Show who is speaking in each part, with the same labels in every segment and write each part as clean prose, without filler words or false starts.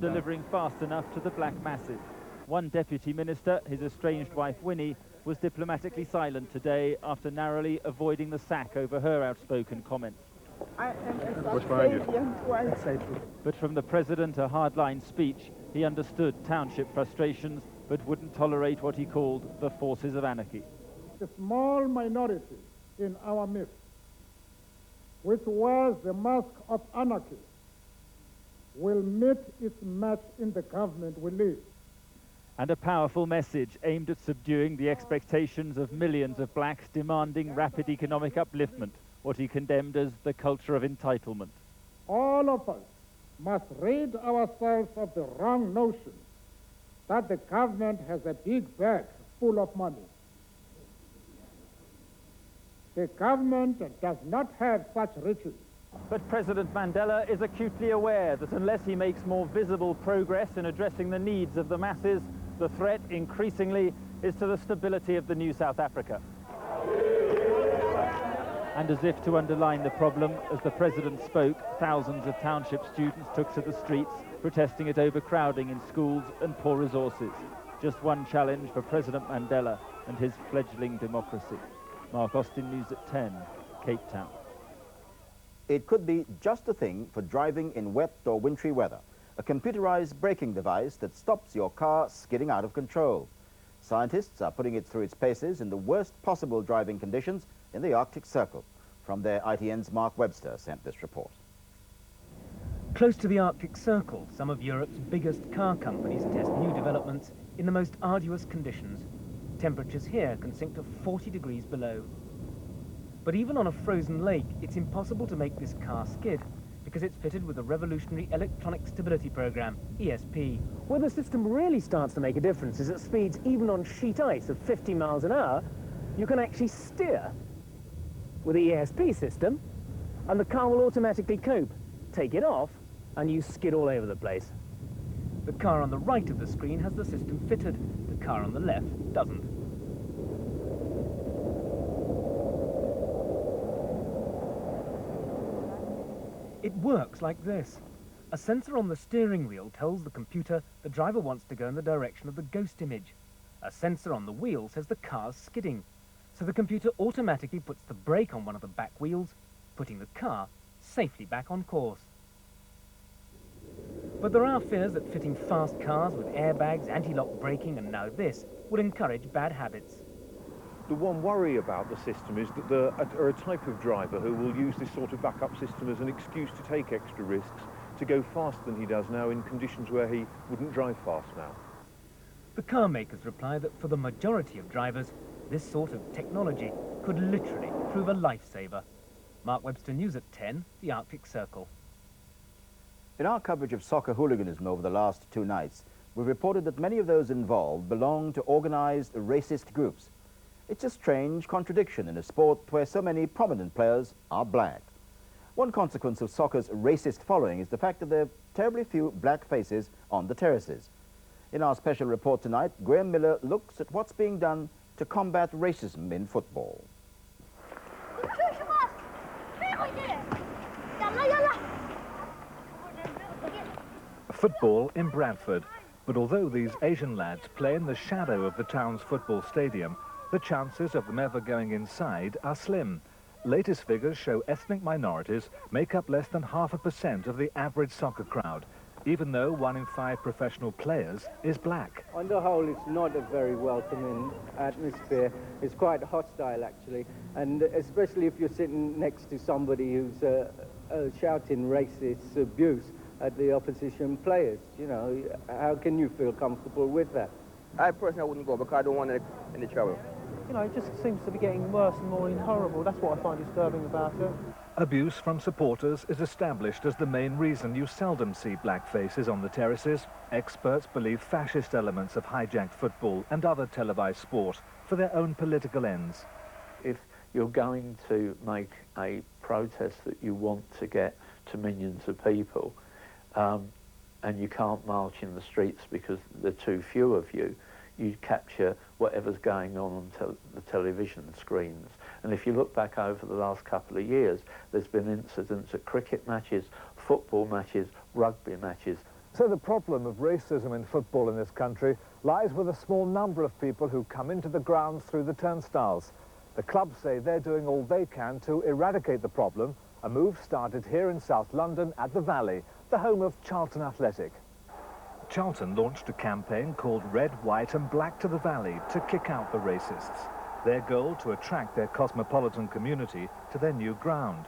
Speaker 1: delivering fast enough to the black masses. One deputy minister, his estranged wife Winnie, was diplomatically silent today after narrowly avoiding the sack over her outspoken comments.
Speaker 2: I am a Sahabian twice.
Speaker 1: But from the president, a hardline speech, he understood township frustrations, but wouldn't tolerate what he called the forces of anarchy.
Speaker 3: A small minority in our midst, which wears the mask of anarchy, will meet its match in the government we lead.
Speaker 1: And a powerful message aimed at subduing the expectations of millions of blacks demanding rapid economic upliftment, what he condemned as the culture of entitlement.
Speaker 3: All of us must rid ourselves of the wrong notion that the government has a big bag full of money. The government does not have such riches.
Speaker 1: But President Mandela is acutely aware that unless he makes more visible progress in addressing the needs of the masses, the threat increasingly is to the stability of the new South Africa. And as if to underline the problem, as the president spoke, thousands of township students took to the streets, protesting at overcrowding in schools and poor resources. Just one challenge for President Mandela and his fledgling democracy. Mark Austin, News at 10, Cape Town.
Speaker 4: It could be just the thing for driving in wet or wintry weather. A computerized braking device that stops your car skidding out of control. Scientists are putting it through its paces in the worst possible driving conditions in the Arctic Circle. From there, ITN's Mark Webster sent this report.
Speaker 5: Close to the Arctic Circle, some of Europe's biggest car companies test new developments in the most arduous conditions. Temperatures here can sink to 40 degrees below. But even on a frozen lake, it's impossible to make this car skid because it's fitted with a revolutionary electronic stability program, ESP. Where the system really starts to make a difference is at speeds even on sheet ice of 50 miles an hour, you can actually steer with the ESP system, and the car will automatically cope. Take it off, and you skid all over the place. The car on the right of the screen has the system fitted. The car on the left doesn't. It works like this. A sensor on the steering wheel tells the computer the driver wants to go in the direction of the ghost image. A sensor on the wheel says the car's skidding. So the computer automatically puts the brake on one of the back wheels, putting the car safely back on course. But there are fears that fitting fast cars with airbags, anti-lock braking and now this would encourage bad habits.
Speaker 6: The one worry about the system is that there are a type of driver who will use this sort of backup system as an excuse to take extra risks, to go faster than he does now in conditions where he wouldn't drive fast now.
Speaker 5: The car makers reply that for the majority of drivers, this sort of technology could literally prove a lifesaver. Mark Webster, News at 10, the Arctic Circle.
Speaker 4: In our coverage of soccer hooliganism over the last 2 nights, we've reported that many of those involved belong to organized racist groups. It's a strange contradiction in a sport where so many prominent players are black. One consequence of soccer's racist following is the fact that there are terribly few black faces on the terraces. In our special report tonight, Graham Miller looks at what's being done to combat racism in football.
Speaker 7: Football in Bradford. But although these Asian lads play in the shadow of the town's football stadium, the chances of them ever going inside are slim. Latest figures show ethnic minorities make up less than 0.5% of the average soccer crowd, even though 1 in 5 professional players is black.
Speaker 8: On the whole, it's not a very welcoming atmosphere. It's quite hostile, actually, and especially if you're sitting next to somebody who's shouting racist abuse at the opposition players. You know, how can you feel comfortable with that?
Speaker 9: I personally wouldn't go because I don't want any trouble.
Speaker 10: You know, it just seems to be getting worse and more intolerable. That's what I find disturbing about it.
Speaker 7: Abuse from supporters is established as the main reason you seldom see black faces on the terraces. Experts believe fascist elements have hijacked football and other televised sport for their own political ends.
Speaker 11: If you're going to make a protest that you want to get to millions of people, and you can't march in the streets because there are too few of you, you capture whatever's going on the television screens. And if you look back over the last couple of years, there's been incidents at cricket matches, football matches, rugby matches.
Speaker 7: So the problem of racism in football in this country lies with a small number of people who come into the grounds through the turnstiles. The clubs say they're doing all they can to eradicate the problem, a move started here in South London at the Valley, the home of Charlton Athletic. Charlton launched a campaign called Red, White and Black to the Valley to kick out the racists. Their goal to attract their cosmopolitan community to their new ground.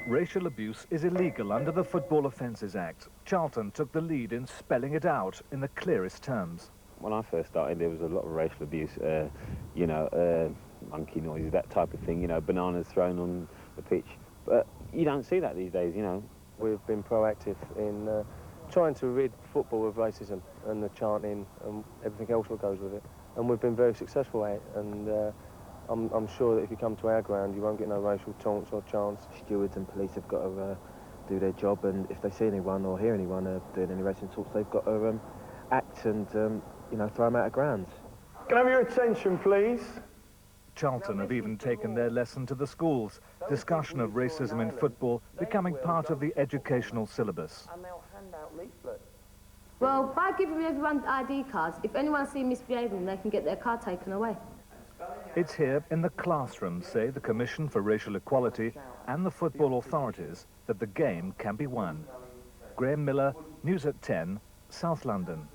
Speaker 7: Racial abuse is illegal under the Football Offences Act. Charlton took the lead in spelling it out in the clearest terms.
Speaker 12: When I first started, there was a lot of racial abuse, monkey noises, that type of thing, bananas thrown on the pitch. But you don't see that these days,
Speaker 13: We've been proactive in trying to rid football of racism and the chanting and everything else that goes with it. And we've been very successful at it. And I'm sure that if you come to our ground, you won't get no racial taunts or chants.
Speaker 14: Stewards and police have got to do their job, and if they see anyone or hear anyone doing any racing talks, they've got to act and, throw them out of grounds.
Speaker 15: Can I have your attention, please?
Speaker 7: Charlton have even taken their lesson to the schools. Discussion of racism in football becoming part of the educational syllabus.
Speaker 15: And they'll hand out leaflets.
Speaker 16: Well, by giving everyone ID cards, if anyone sees misbehaving, they can get their card taken away.
Speaker 7: It's here in the classroom, say the Commission for Racial Equality and the football authorities, that the game can be won. Graham Miller, News at 10, South London.